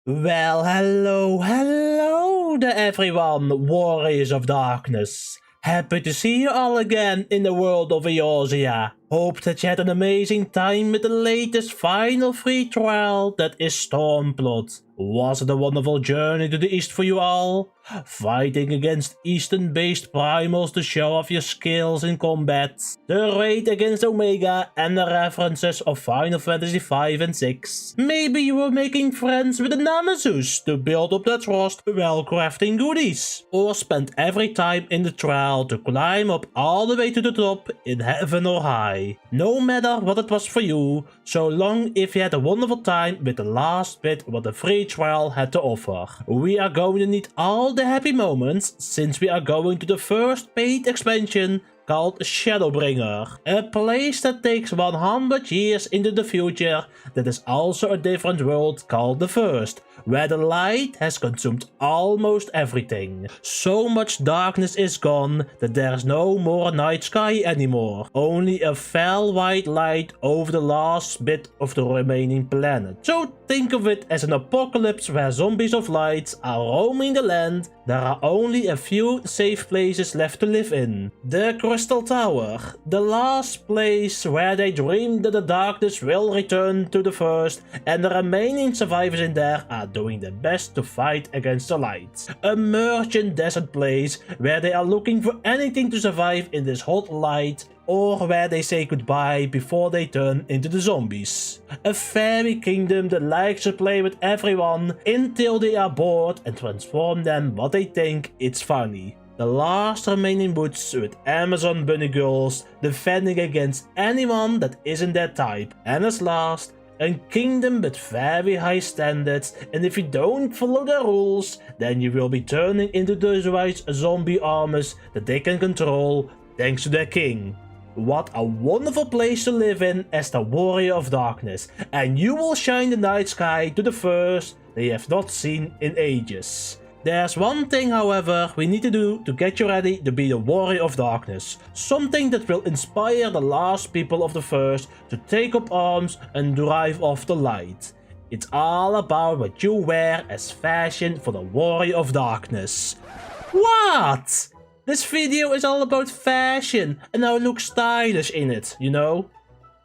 Well, hello there everyone, Warriors of Darkness. Happy to see you all again in the world of Eorzea. Hope that you had an amazing time with the latest final free trial that is Stormblood. Was it a wonderful journey to the east for you all? Fighting against eastern-based primals to show off your skills in combat, the raid against Omega, and the references of Final Fantasy V and VI. Maybe you were making friends with the Nemesis to build up that trust while crafting goodies, or spent every time in the trial to climb up all the way to the top in heaven or high. No matter what it was for you, so long if you had a wonderful time with the last bit what the free trial had to offer. We are going to need all the happy moments since we are going to the first paid expansion called Shadowbringer, a place that takes 100 years into the future that is also a different world called the First, where the light has consumed almost everything. So much darkness is gone that there is no more night sky anymore, only a fell white light over the last bit of the remaining planet. So think of it as an apocalypse where zombies of light are roaming the land. There are only a few safe places left to live in. The Crystal Tower, the last place where they dream that the darkness will return to the First, and the remaining survivors in there are doing their best to fight against the light. A merchant desert place where they are looking for anything to survive in this hot light, or where they say goodbye before they turn into the zombies. A fairy kingdom that likes to play with everyone until they are bored and transform them what they think it's funny. The last remaining woods with Amazon bunny girls defending against anyone that isn't their type. And as last, a kingdom with very high standards, and if you don't follow the rules, then you will be turning into those white zombie armies that they can control thanks to their king. What a wonderful place to live in as the Warrior of Darkness, and you will shine the night sky to the First they have not seen in ages. There's one thing, however, we need to do to get you ready to be the Warrior of Darkness. Something that will inspire the last people of the First to take up arms and drive off the light. It's all about what you wear as fashion for the Warrior of Darkness. What? This video is all about fashion and how it looks stylish in it, you know?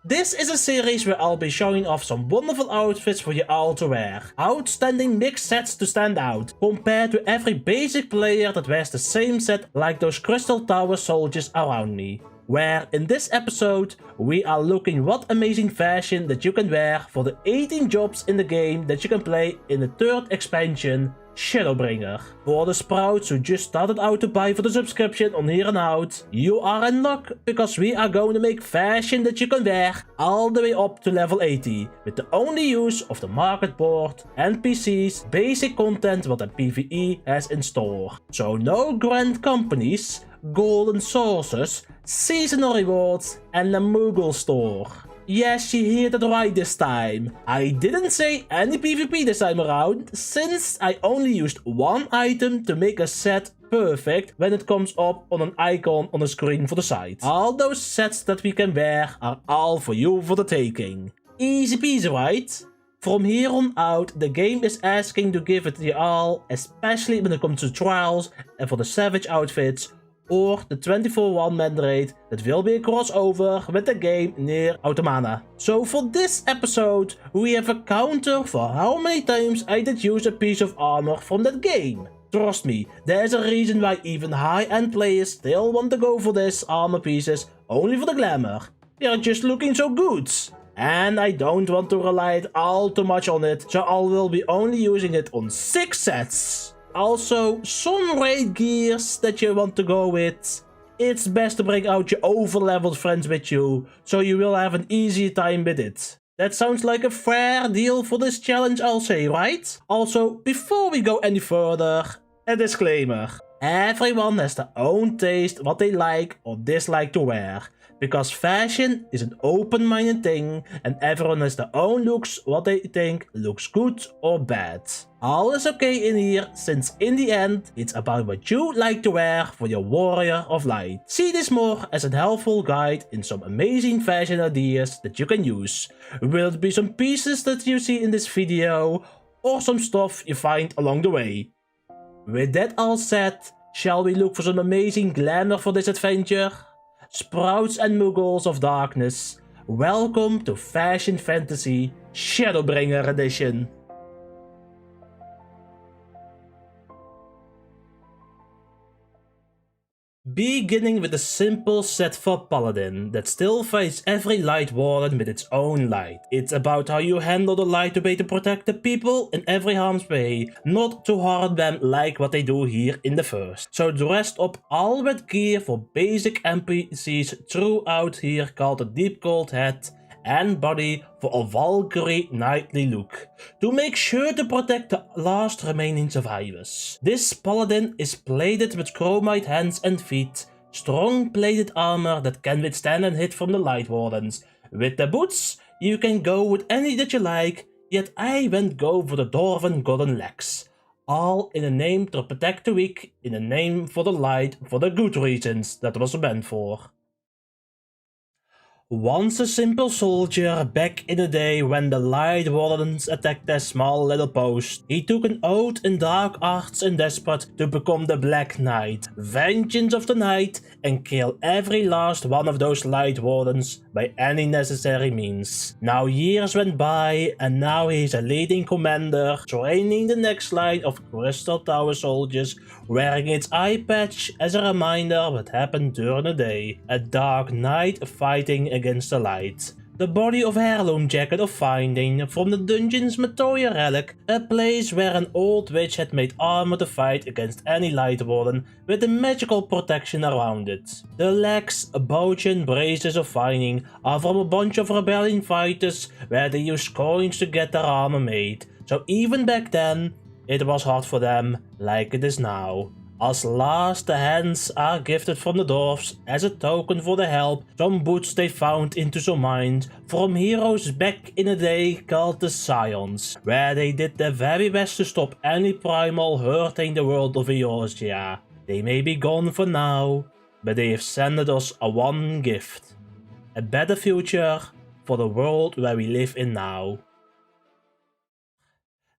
This is a series where I'll be showing off some wonderful outfits for you all to wear. Outstanding mixed sets to stand out, compared to every basic player that wears the same set like those Crystal Tower soldiers around me. Where in this episode, we are looking what amazing fashion that you can wear for the 18 jobs in the game that you can play in the third expansion, Shadowbringer. For the sprouts who just started out to buy for the subscription on here and out, you are in luck because we are going to make fashion that you can wear all the way up to level 80 with the only use of the market board, NPCs, basic content what the PvE has in store. So no grand companies, golden sources, seasonal rewards, and the Moogle store. Yes, you heard it right this time. I didn't say any PvP this time around, since I only used one item to make a set perfect when it comes up on an icon on the screen for the site. All those sets that we can wear are all for you for the taking. Easy peasy, right? From here on out, the game is asking to give it to you all, especially when it comes to trials and for the savage outfits, or the 24 one-man raid that will be a crossover with the game Near Automata. So for this episode, we have a counter for how many times I did use a piece of armor from that game. Trust me, there's a reason why even high-end players still want to go for these armor pieces only for the glamour. They are just looking so good. And I don't want to rely all too much on it, so I will be only using it on 6 sets. Also, some raid gears that you want to go with. It's best to bring out your over-leveled friends with you, so you will have an easier time with it. That sounds like a fair deal for this challenge, I'll say, right? Also, before we go any further, a disclaimer. Everyone has their own taste what they like or dislike to wear. Because fashion is an open-minded thing and everyone has their own looks what they think looks good or bad. All is okay in here since in the end it's about what you like to wear for your Warrior of Light. See this more as a helpful guide in some amazing fashion ideas that you can use. Will it be some pieces that you see in this video? or some stuff you find along the way. With that all said, shall we look for some amazing glamour for this adventure? Sprouts and Muggles of Darkness, welcome to Fashion Fantasy Shadowbringer Edition. Beginning with a simple set for Paladin that still fights every Light Warden with its own light. It's about how you handle the light to be to protect the people in every harm's way, not to harm them like what they do here in the first. So dressed up all with gear for basic NPCs throughout here called a Deep Cold Hat and body for a Valkyrie knightly look, to make sure to protect the last remaining survivors. This paladin is plated with chromite hands and feet, strong plated armor that can withstand a hit from the Light Wardens. With the boots, you can go with any that you like, yet I went go for the Dwarven golden legs. All in a name to protect the weak, in a name for the light, for the good reasons that was meant for. Once a simple soldier, back in the day when the Light Wardens attacked their small little post, he took an oath in dark arts and desperate to become the Black Knight, vengeance of the night, and kill every last one of those Light Wardens by any necessary means. Now years went by, and now he's a leading commander, training the next line of Crystal Tower soldiers, wearing its eye patch as a reminder what happened during the day. A dark night fighting against the light. The body of heirloom jacket of finding from the dungeon's Matoya relic, a place where an old witch had made armor to fight against any Light Warden with a magical protection around it. The legs, bouchen braces of finding are from a bunch of rebellion fighters where they used coins to get their armor made, so even back then it was hard for them like it is now. As last, the hands are gifted from the dwarves as a token for the help. Some boots they found into some mines from heroes back in the day called the Scions, where they did their very best to stop any primal hurting the world of Eorzea. They may be gone for now, but they have sent us a one gift. A better future for the world where we live in now.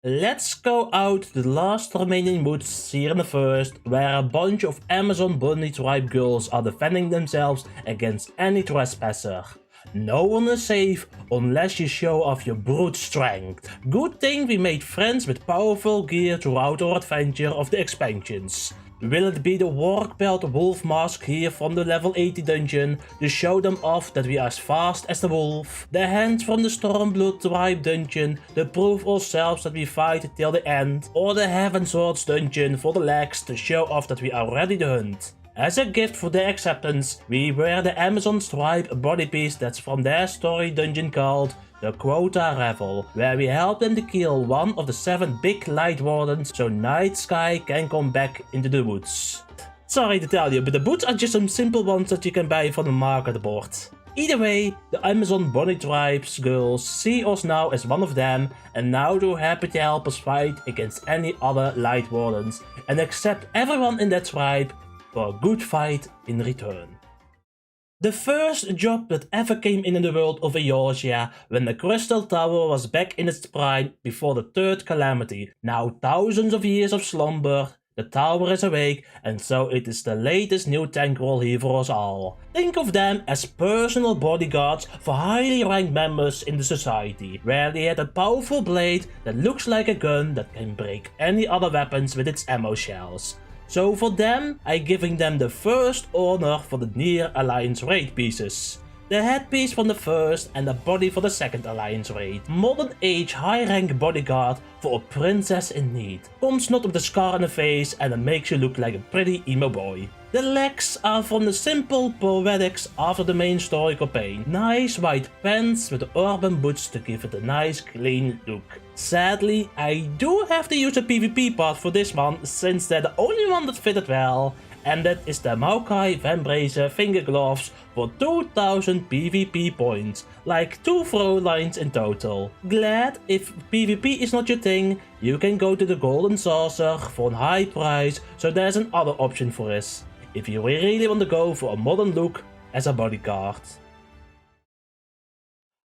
Let's go out to the last remaining woods here in the first, where a bunch of Amazon bunny tribe girls are defending themselves against any trespasser. No one is safe unless you show off your brute strength. Good thing we made friends with powerful gear throughout our adventure of the expansions. Will it be the Warg Belt Wolf Mask here from the level 80 dungeon to show them off that we are as fast as the wolf? The hands from the Stormblood tribe dungeon to prove ourselves that we fight till the end? Or the Heaven Swords dungeon for the legs to show off that we are ready to hunt? As a gift for their acceptance, we wear the Amazon tribe body piece that's from their story dungeon called the Quota Revel, where we help them to kill one of the 7 big Light Wardens so Night Sky can come back into the woods. Sorry to tell you, but the boots are just some simple ones that you can buy from the market board. Either way, the Amazon Bunny Tribe's girls see us now as one of them, and now they're happy to help us fight against any other Light Wardens, and accept everyone in that tribe for a good fight in return. The first job that ever came in the world of Eorzea when the Crystal Tower was back in its prime before the third calamity. Now thousands of years of slumber, the tower is awake, and so it is the latest new tankroll here for us all. Think of them as personal bodyguards for highly ranked members in the society, where they had a powerful blade that looks like a gun that can break any other weapons with its ammo shells. So for them, I'm giving them the first honor for the Near Alliance raid pieces. The headpiece from the first and the body for the second Alliance raid. Modern age high rank bodyguard for a princess in need. Comes not with a scar on the face and it makes you look like a pretty emo boy. The legs are from the simple poetics after the main story campaign. Nice white pants with urban boots to give it a nice clean look. Sadly, I do have to use a PvP part for this one since they're the only one that fitted well. And that is the Maokai Vambrace finger gloves for 2000 PvP points, like 2 throw lines in total. Glad if PvP is not your thing, you can go to the Golden Saucer for a high price, so there's another option for us, if you really want to go for a modern look as a bodyguard.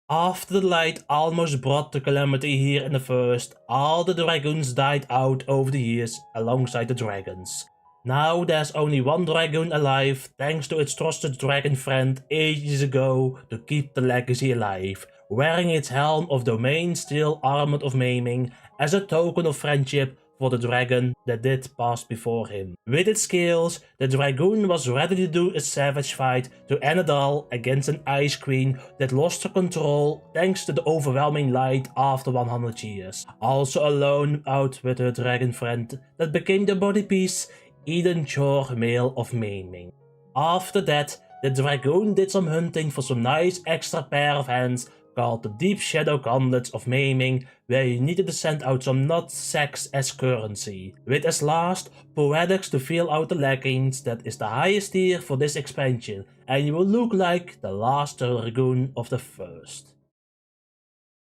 After the light almost brought the calamity here in the first, all the dragoons died out over the years alongside the dragons. Now there's only one dragoon alive thanks to its trusted dragon friend ages ago to keep the legacy alive, wearing its helm of domain steel armored of maiming as a token of friendship for the dragon that did pass before him. With its skills, the dragoon was ready to do a savage fight to end it all against an ice queen that lost her control thanks to the overwhelming light after 100 years. Also alone out with her dragon friend that became the body piece, Eden Chor Male of Maiming. After that, the dragoon did some hunting for some nice extra pair of hands called the Deep Shadow Gauntlets of Maiming, where you needed to send out some nut-sacks as currency, with as last, Poetics to fill out the leggings that is the highest tier for this expansion, and you will look like the last dragoon of the first.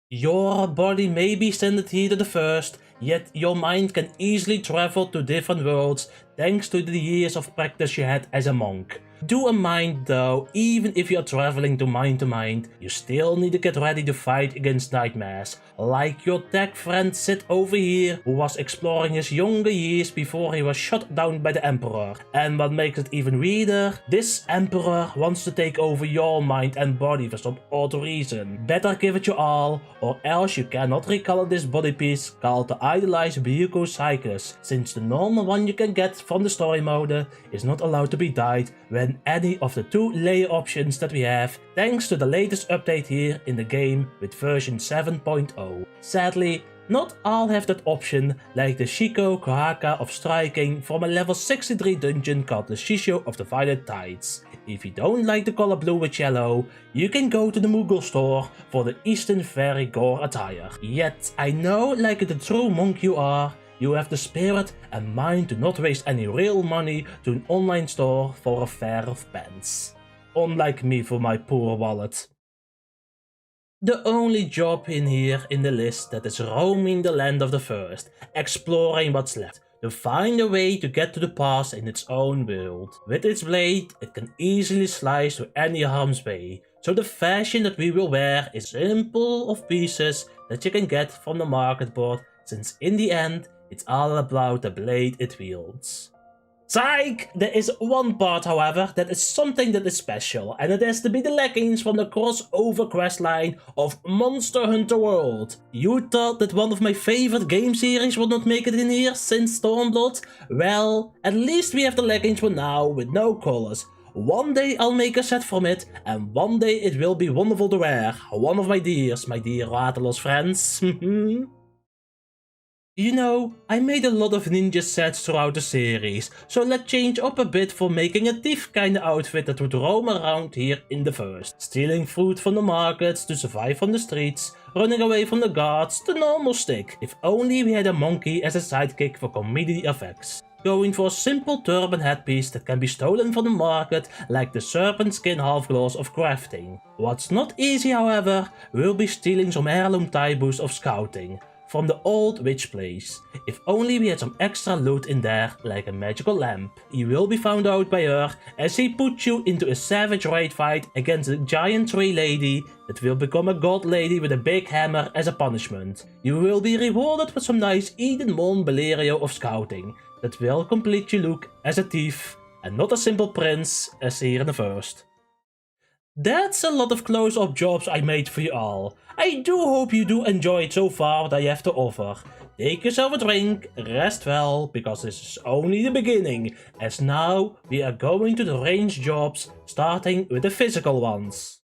Your body may be sent here to the first, yet your mind can easily travel to different worlds thanks to the years of practice you had as a monk. Do a mind though, even if you are traveling to mind, you still need to get ready to fight against nightmares, like your tech friend Sid over here, who was exploring his younger years before he was shot down by the Emperor. And what makes it even weirder, this Emperor wants to take over your mind and body for some odd reason. Better give it your all, or else you cannot recolor this body piece called the idolized Byuko Cyclus, since the normal one you can get from the story mode is not allowed to be dyed when any of the two layer options that we have, thanks to the latest update here in the game with version 7.0. Sadly, not all have that option, like the Shiko Kohaka of striking from a level 63 dungeon called the Shisho of the Violet Tides. If you don't like the color blue with yellow, you can go to the Moogle store for the Eastern Fairy Gore attire. Yet, I know like the true monk you are, you have the spirit and mind to not waste any real money to an online store for a pair of pants. Unlike me for my poor wallet. The only job in here in the list that is roaming the land of the first, exploring what's left, to find a way to get to the past in its own world. With its blade, it can easily slice to any harm's way, so the fashion that we will wear is simple of pieces that you can get from the market board, since in the end, it's all about the blade it wields. Psych! There is one part, however, that is something that is special, and it has to be the leggings from the crossover questline of Monster Hunter World. You thought that one of my favorite game series would not make it in here since Stormblood? Well, at least we have the leggings for now with no colors. One day I'll make a set from it, and one day it will be wonderful to wear. One of my dear Waterloos friends. You know, I made a lot of ninja sets throughout the series, so let's change up a bit for making a thief kinda outfit that would roam around here in the first. Stealing fruit from the markets to survive on the streets, running away from the guards, the normal stick. If only we had a monkey as a sidekick for comedy effects. Going for a simple turban headpiece that can be stolen from the market, like the serpent skin half-gloves of crafting. What's not easy, however, will be stealing some heirloom taibus of scouting from the old witch place. If only we had some extra loot in there, like a magical lamp. You will be found out by her as she puts you into a savage raid fight against a giant tree lady that will become a god lady with a big hammer as a punishment. You will be rewarded with some nice Eden Mon Balerio of scouting that will complete your look as a thief and not a simple prince as here in the first. That's a lot of close-up jobs I made for you all. I do hope you do enjoy it so far what I have to offer. Take yourself a drink, rest well, because this is only the beginning, as now we are going to the range jobs, starting with the physical ones.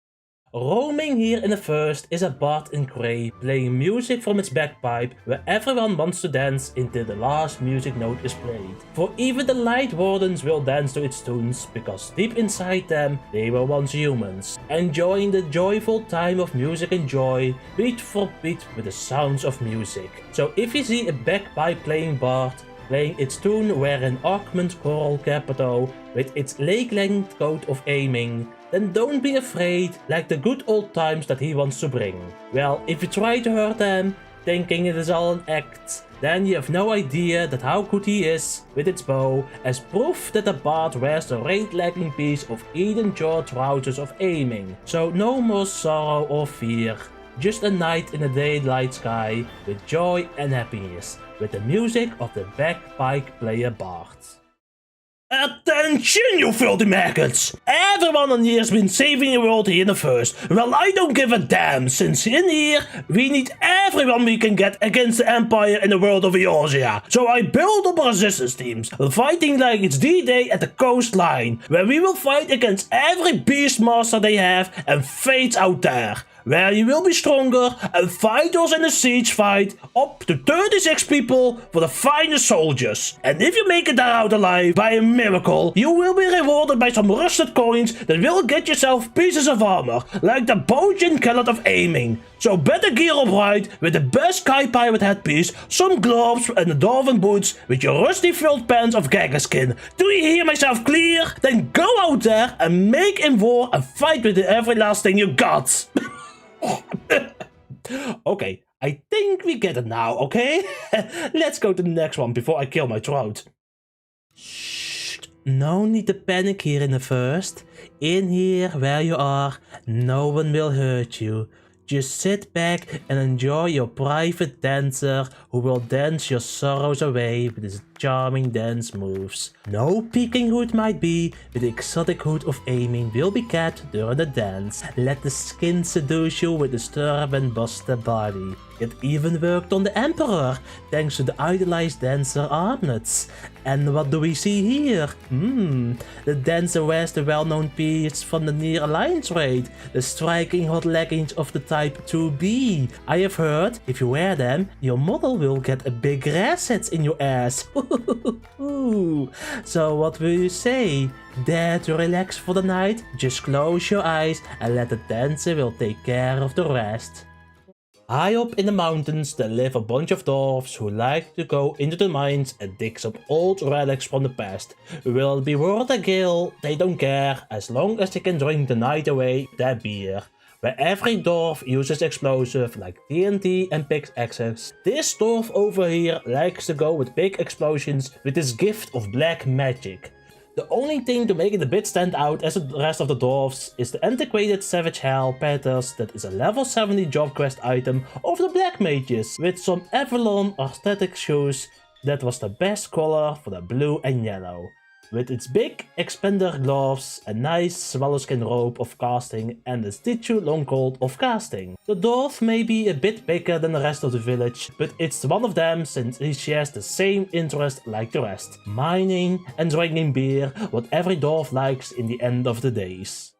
Roaming here in the first is a bard in grey playing music from its bagpipe where everyone wants to dance until the last music note is played. For even the light wardens will dance to its tunes because deep inside them they were once humans, enjoying the joyful time of music and joy, beat for beat with the sounds of music. So if you see a bagpipe playing bard, playing its tune wherein augment choral capito with its lake-length coat of aiming, then don't be afraid, like the good old times that he wants to bring. Well, if you try to hurt them, thinking it is all an act. Then you have no idea that how good he is with its bow, as proof that the bard wears the raid-lacking piece of Eden Short trousers of aiming. So no more sorrow or fear. Just a night in the daylight sky with joy and happiness, with the music of the bagpipe player bard. Attention, you filthy maggots! Everyone on here has been saving the world here in the first. Well, I don't give a damn, since in here we need everyone we can get against the Empire in the world of Eorzea. So I build up resistance teams, fighting like it's D-Day at the coastline, where we will fight against every beastmaster they have and fates out there. Where you will be stronger and fight us in a siege fight, up to 36 people for the finest soldiers. And if you make it out alive by a miracle, you will be rewarded by some rusted coins that will get yourself pieces of armor, like the Bojin Kellet of Aiming. So better gear up right with the best Sky Pirate headpiece, some gloves and the Dwarven boots with your rusty filled pants of Gagga skin. Do you hear myself clear? Then go out there and make in war and fight with every last thing you got. Okay, I think we get it now, okay? Let's go to the next one before I kill my throat. Shh, no need to panic here in the first. In here, where you are, no one will hurt you. Just sit back and enjoy your private dancer who will dance your sorrows away with his charming dance moves. No peeking who it might be, but the exotic hood of aiming will be kept during the dance. Let the skin seduce you with the stirrup and buster body. It even worked on the Emperor, thanks to the idolized dancer armlets. And what do we see here? The dancer wears the well-known piece from the Near Alliance raid, the striking hot leggings of the type 2B. I have heard, if you wear them, your model will get a big reset in your ass. So what will you say? Dare to relax for the night? Just close your eyes and let the dancer will take care of the rest. High up in the mountains there live a bunch of dwarves who like to go into the mines and dig some old relics from the past. Will it be worth a gale? They don't care, as long as they can drink the night away their beer. Where every dwarf uses explosive like TNT and pickaxes, this dwarf over here likes to go with big explosions with his gift of black magic. The only thing to make it a bit stand out as the rest of the dwarves is the antiquated Savage Hell Patters that is a level 70 job quest item of the black mages, with some Avalon aesthetic shoes that was the best color for the blue and yellow. With its big expander gloves, a nice swallowskin robe of casting and a statue long coat of casting. The dwarf may be a bit bigger than the rest of the village, but it's one of them since he shares the same interest like the rest. Mining and drinking beer, what every dwarf likes in the end of the days.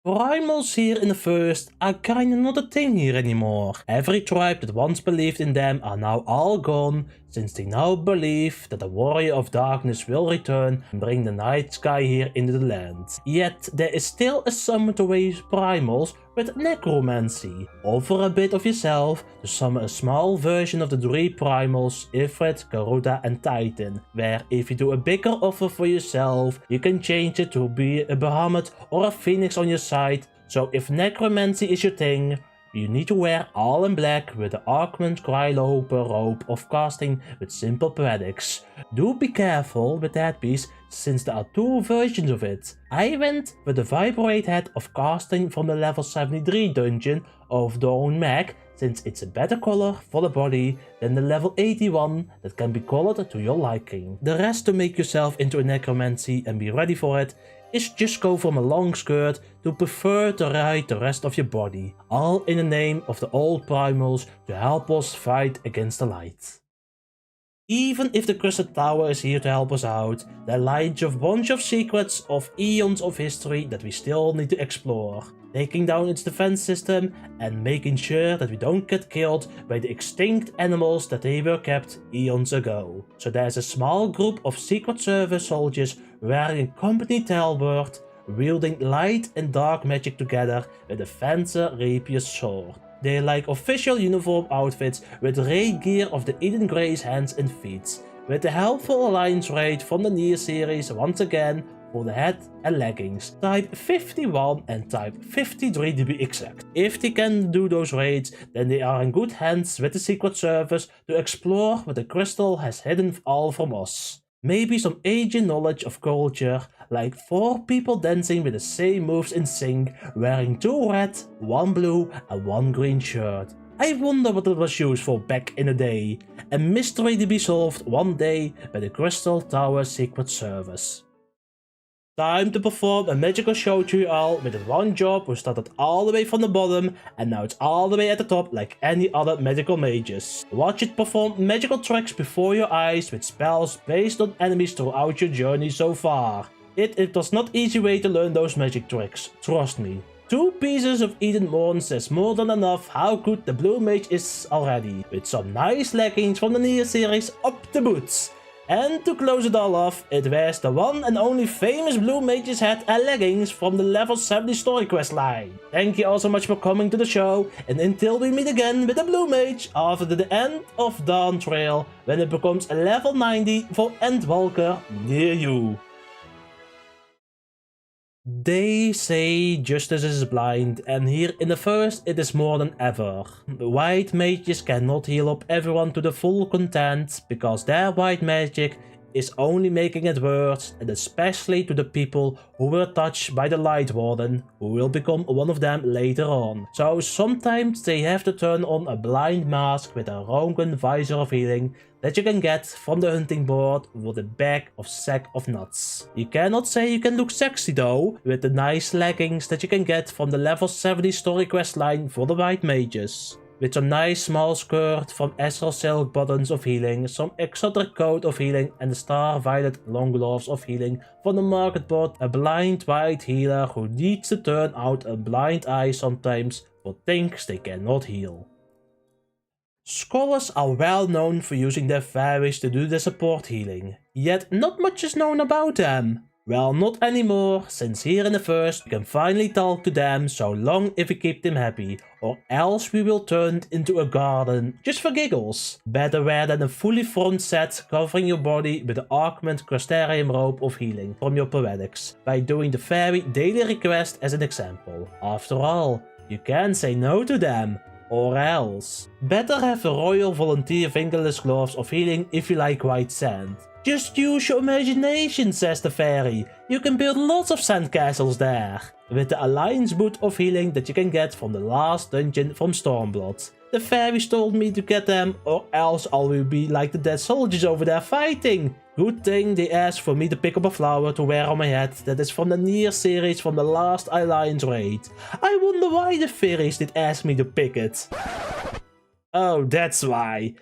Primals here in the first are kinda not a thing here anymore. Every tribe that once believed in them are now all gone, since they now believe that the Warrior of Darkness will return and bring the night sky here into the land. Yet there is still a summon to raise primals with necromancy. Offer a bit of yourself to summon a small version of the three primals, Ifrit, Garuda and Titan, where if you do a bigger offer for yourself, you can change it to be a Bahamut or a Phoenix on your side. So if necromancy is your thing, you need to wear all in black with the Augment Cryloper robe of casting with simple poetics. Do be careful with that piece, since there are two versions of it. I went with the Vibrate head of casting from the level 73 dungeon of Dawn Mag, since it's a better color for the body than the level 81 that can be colored to your liking. The rest to make yourself into a necromancy and be ready for it is just go from a long skirt to prefer to hide the rest of your body, all in the name of the old primals to help us fight against the light. Even if the Crystal Tower is here to help us out, there lies a bunch of secrets of eons of history that we still need to explore. Taking down its defense system and making sure that we don't get killed by the extinct animals that they were kept eons ago. So there's a small group of Secret Service soldiers wearing a company talbot, wielding light and dark magic together with a fancy rapier sword. They like official uniform outfits with raid gear of the Eden Grey's hands and feet. With the helpful alliance raid from the Near series once again, for the hat and leggings, type 51 and type 53 to be exact. If they can do those raids, then they are in good hands with the Secret Service to explore what the crystal has hidden all from us. Maybe some ancient knowledge of culture, like 4 people dancing with the same moves in sync, wearing 2 red, 1 blue and 1 green shirt. I wonder what it was used for back in the day. A mystery to be solved one day by the Crystal Tower Secret Service. Time to perform a magical show to you all with one job who started all the way from the bottom and now it's all the way at the top like any other magical mages. Watch it perform magical tricks before your eyes with spells based on enemies throughout your journey so far. It was not easy way to learn those magic tricks, trust me. 2 pieces of Eden Morn says more than enough how good the blue mage is already, with some nice leggings from the Neath series up the boots. And to close it all off, it wears the one and only famous blue mage's hat and leggings from the level 70 story quest line. Thank you all so much for coming to the show, and until we meet again with the blue mage after the end of Dawn Trail, when it becomes a level 90 for Endwalker near you. They say justice is blind, and here in the first it is more than ever. The white mages cannot heal up everyone to the full content, because their white magic is only making it worse, and especially to the people who were touched by the Light Warden, who will become one of them later on. So sometimes they have to turn on a blind mask with a Rogan visor of healing that you can get from the hunting board with a bag of sack of nuts. You cannot say you can look sexy though, with the nice leggings that you can get from the level 70 story quest line for the white mages. With some nice small skirt from Astral Silk buttons of healing, some exotic coat of healing and the Star Violet long gloves of healing from the market board, a blind white healer who needs to turn out a blind eye sometimes for things they cannot heal. Scholars are well known for using their fairies to do their support healing, yet not much is known about them. Well, not anymore, since here in the first we can finally talk to them so long if we keep them happy, or else we will turn into a garden, just for giggles. Better wear than a fully formed set covering your body with the augment Crystarium robe of healing from your poetics, by doing the fairy daily request as an example. After all, you can't say no to them. Or else. Better have the royal volunteer fingerless gloves of healing if you like white sand. Just use your imagination, says the fairy. You can build lots of sandcastles there. With the alliance boot of healing that you can get from the last dungeon from Stormblood. The fairies told me to get them, or else I will be like the dead soldiers over there fighting. Good thing they asked for me to pick up a flower to wear on my head that is from the Neath series from the last Alliance raid. I wonder why the fairies did ask me to pick it. Oh, that's why.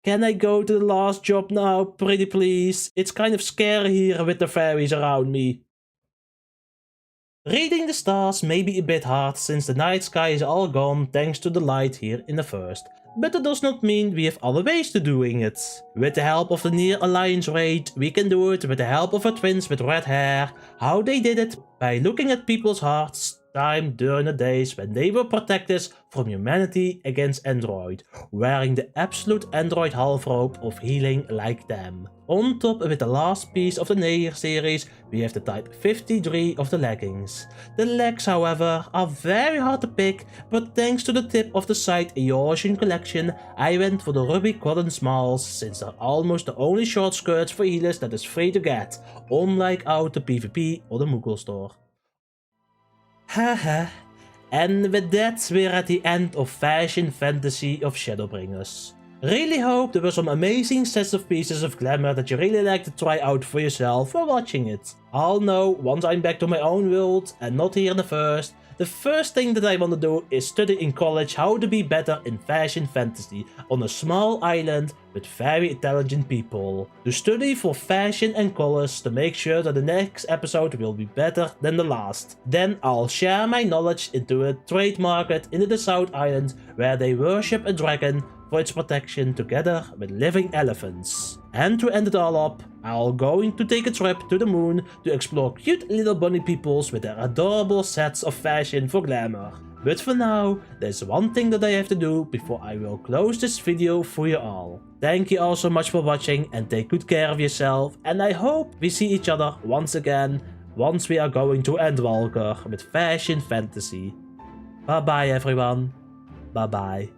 Can I go to the last job now, pretty please? It's kind of scary here with the fairies around me. Reading the stars may be a bit hard since the night sky is all gone thanks to the light here in the first. But that does not mean we have other ways to doing it. With the help of the Near Alliance raid, we can do it with the help of our twins with red hair. How they did it? By looking at people's hearts time during the days when they were protectors from humanity against Android, wearing the absolute Android half robe of healing like them. On top with the last piece of the Neath series, we have the type 53 of the leggings. The legs, however, are very hard to pick, but thanks to the tip of the site Eorzean collection, I went for the Ruby Cotton Smalls, since they're almost the only short skirts for healers that is free to get, unlike out the PvP or the Moogle store. Haha. And with that, we're at the end of Fashion Fantasy of Shadowbringers. Really hope there were some amazing sets of pieces of glamour that you really like to try out for yourself while watching it. I'll know once I'm back to my own world and not here in the first. The first thing that I want to do is study in college how to be better in fashion fantasy on a small island with very intelligent people. To study for fashion and colors to make sure that the next episode will be better than the last. Then I'll share my knowledge into a trade market in the South Island where they worship a dragon for its protection together with living elephants. And to end it all up, I'll going to take a trip to the moon to explore cute little bunny peoples with their adorable sets of fashion for glamour. But for now, there's one thing that I have to do before I will close this video for you all. Thank you all so much for watching and take good care of yourself, and I hope we see each other once again once we are going to Endwalker with Fashion Fantasy. Bye bye everyone. Bye bye.